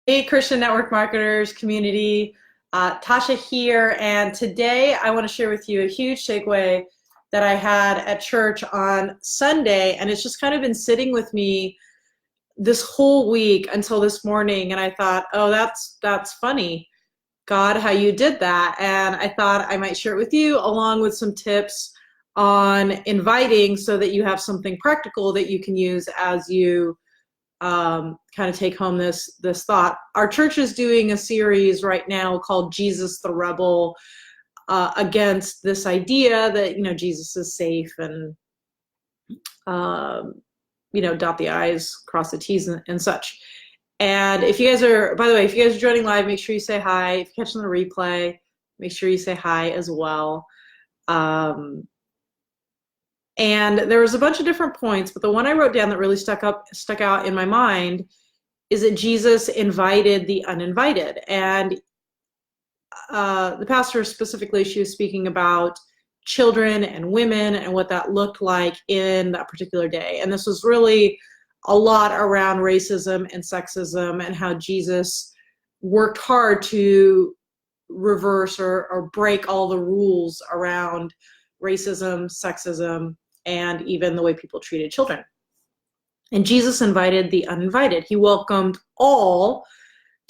Hey, Christian Network Marketers community, Tasha here, and today I want to share with you a huge takeaway that I had at church on Sunday, and it's just kind of been sitting with me this whole week until this morning, and I thought, oh, that's funny, God, how you did that, and I thought I might share it with you along with some tips on inviting so that you have something practical that you can use as you kind of take home this thought. Our church is doing a series right now called Jesus the Rebel, against this idea that Jesus is safe and um, dot the I's, cross the T's, and such. And if you guys are, by the way, if you guys are joining live, make sure you say hi. If you're catching the replay, make sure you say hi as well. And there was a bunch of different points, but the one I wrote down that really stuck out in my mind is that Jesus invited the uninvited. And the pastor specifically, she was speaking about children and women and what that looked like in that particular day. And this was really a lot around racism and sexism and how Jesus worked hard to reverse or break all the rules around racism, sexism, and even the way people treated children. And Jesus invited the uninvited. He welcomed all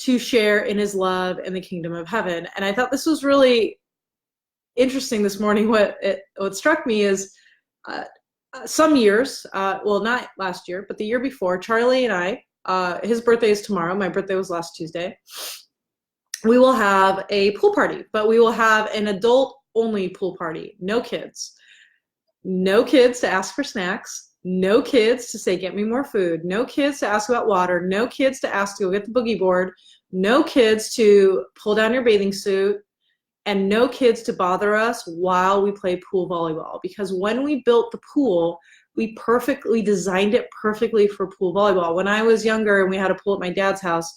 to share in his love in the kingdom of heaven. And I thought this was really interesting this morning. What struck me is some years, well, not last year, but the year before, Charlie and I, his birthday is tomorrow. My birthday was last Tuesday. We will have a pool party, but we will have an adult-only pool party. No kids. No kids to ask for snacks. No kids to say, get me more food. No kids to ask about water. No kids to ask to go get the boogie board. No kids to pull down your bathing suit. And no kids to bother us while we play pool volleyball. Because when we built the pool, we designed it perfectly for pool volleyball. When I was younger and we had a pool at my dad's house,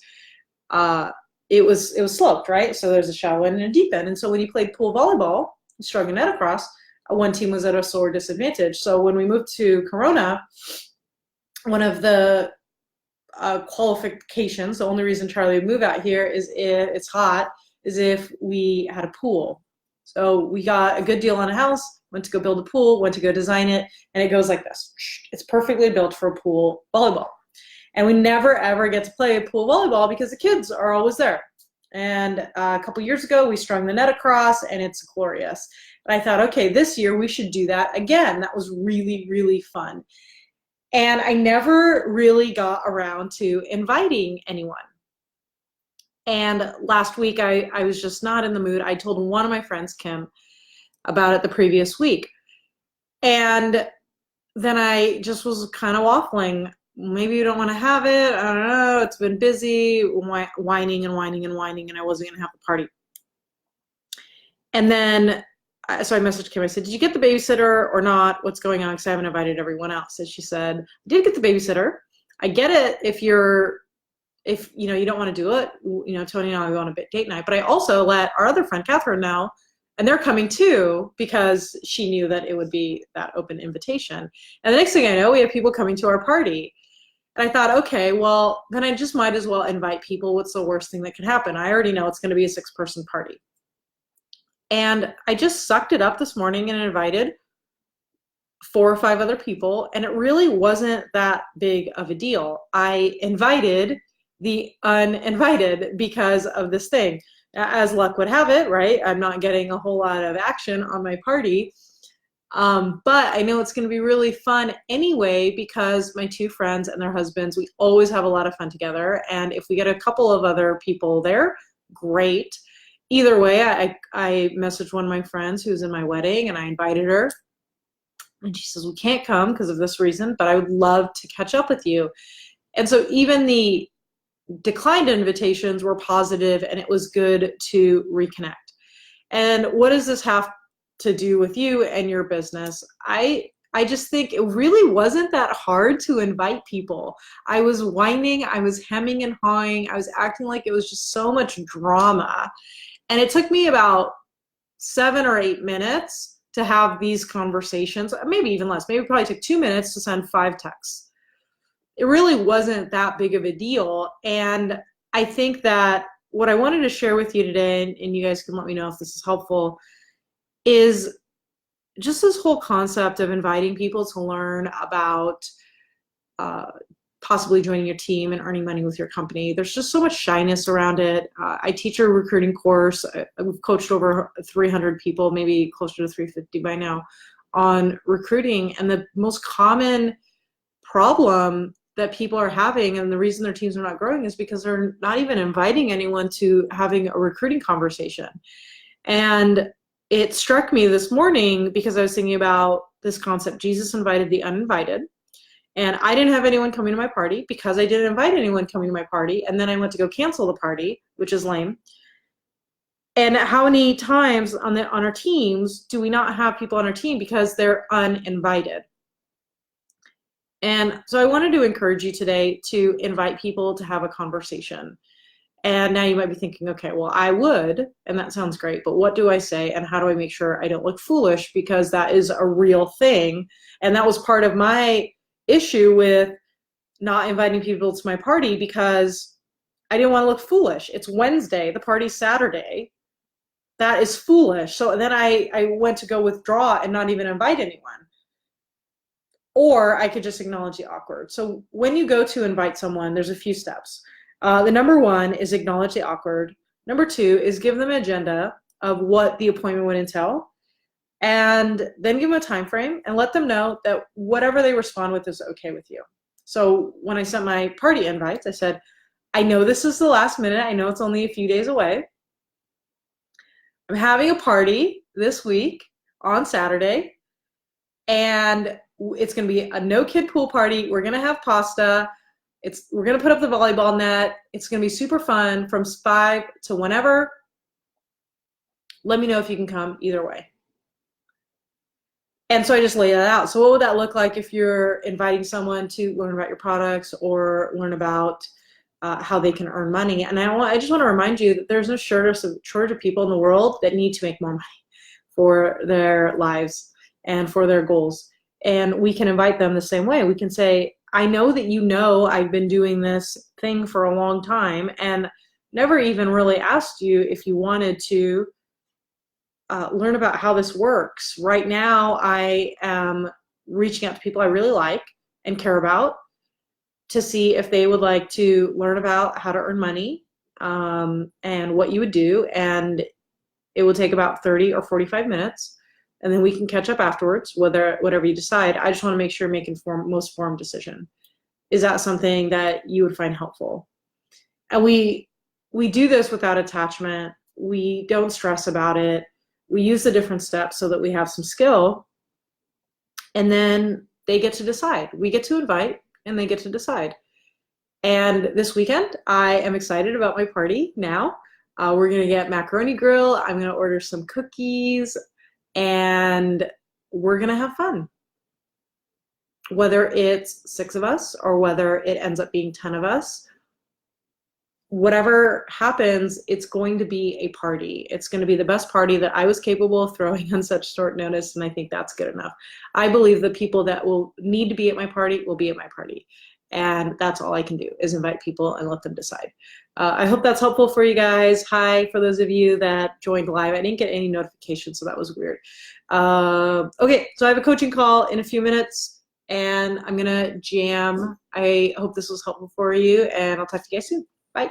it was sloped, right? So there's a shallow end and a deep end. And so when you played pool volleyball, you strung a net across, one team was at a sore disadvantage. So when we moved to Corona, one of the qualifications, the only reason Charlie would move out here is if it's hot, is if we had a pool. So we got a good deal on a house, went to go build a pool, went to go design it, and it goes like this. It's perfectly built for pool volleyball. And we never ever get to play pool volleyball because the kids are always there. And a couple years ago, we strung the net across, and it's glorious. But I thought, okay, this year we should do that again. That was really, really fun. And I never really got around to inviting anyone. And last week, I was just not in the mood. I told one of my friends, Kim, about it the previous week. And then I just was kind of waffling. Maybe you don't want to have it. I don't know. It's been busy, whining, and I wasn't going to have the party. And then, so I messaged Kim. I said, did you get the babysitter or not? What's going on? Because I haven't invited everyone else. And she said, I did get the babysitter. I get it if you don't want to do it. Tony and I go on a date night. But I also let our other friend, Catherine, know, and they're coming too because she knew that it would be that open invitation. And the next thing I know, we have people coming to our party. And I thought, okay, well, then I just might as well invite people. What's the worst thing that could happen? I already know it's going to be a 6-person party. And I just sucked it up this morning and invited 4 or 5 other people, and it really wasn't that big of a deal. I invited the uninvited because of this thing. As luck would have it, right? I'm not getting a whole lot of action on my party, but I know it's going to be really fun anyway because my 2 friends and their husbands, we always have a lot of fun together, and if we get a couple of other people there, great. Either way, I messaged one of my friends who's in my wedding, and I invited her. And she says, we can't come because of this reason, but I would love to catch up with you. And so even the declined invitations were positive, and it was good to reconnect. And what does this have to do with you and your business? I just think it really wasn't that hard to invite people. I was whining, I was hemming and hawing, I was acting like it was just so much drama. And it took me about 7 or 8 minutes to have these conversations, maybe even less. Maybe it probably took 2 minutes to send 5 texts. It really wasn't that big of a deal. And I think that what I wanted to share with you today, and you guys can let me know if this is helpful, is just this whole concept of inviting people to learn about uh, possibly joining your team and earning money with your company. There's just so much shyness around it. I teach a recruiting course. I've coached over 300 people, maybe closer to 350 by now, on recruiting. And the most common problem that people are having, and the reason their teams are not growing, is because they're not even inviting anyone to having a recruiting conversation. And it struck me this morning because I was thinking about this concept. Jesus invited the uninvited. And I didn't have anyone coming to my party because I didn't invite anyone coming to my party. And then I went to go cancel the party, which is lame. And how many times on our teams do we not have people on our team because they're uninvited? And so I wanted to encourage you today to invite people to have a conversation. And now you might be thinking, okay, well, I would, and that sounds great, but what do I say and how do I make sure I don't look foolish? Because that is a real thing. And that was part of my issue with not inviting people to my party, because I didn't want to look foolish. It's Wednesday, the party's Saturday. That is foolish. So then I went to go withdraw and not even invite anyone. Or I could just acknowledge the awkward. So when you go to invite someone, there's a few steps. The number one is acknowledge the awkward. Number two is give them an agenda of what the appointment would entail. And then give them a time frame and let them know that whatever they respond with is okay with you. So when I sent my party invites, I said, I know this is the last minute. I know it's only a few days away. I'm having a party this week on Saturday, and it's going to be a no-kid pool party. We're going to have pasta. We're going to put up the volleyball net. It's going to be super fun from 5 to whenever. Let me know if you can come either way. And so I just lay that out. So what would that look like if you're inviting someone to learn about your products or learn about how they can earn money? And I just want to remind you that there's no shortage of people in the world that need to make more money for their lives and for their goals. And we can invite them the same way. We can say, I know that you know I've been doing this thing for a long time and never even really asked you if you wanted to learn about how this works. Right now, I am reaching out to people I really like and care about to see if they would like to learn about how to earn money and what you would do. And it will take about 30 or 45 minutes. And then we can catch up afterwards, whatever you decide. I just want to make sure you're making most informed decision. Is that something that you would find helpful? And we do this without attachment. We don't stress about it. We use the different steps so that we have some skill, and then they get to decide. We get to invite, and they get to decide. And this weekend, I am excited about my party now. We're going to get macaroni grill. I'm going to order some cookies, and we're going to have fun. Whether it's 6 of us or whether it ends up being 10 of us, whatever happens, it's going to be a party. It's going to be the best party that I was capable of throwing on such short notice, and I think that's good enough. I believe the people that will need to be at my party will be at my party, and that's all I can do is invite people and let them decide. I hope that's helpful for you guys. Hi, for those of you that joined live. I didn't get any notifications, so that was weird. Okay, so I have a coaching call in a few minutes, and I'm going to jam. I hope this was helpful for you, and I'll talk to you guys soon. Bye.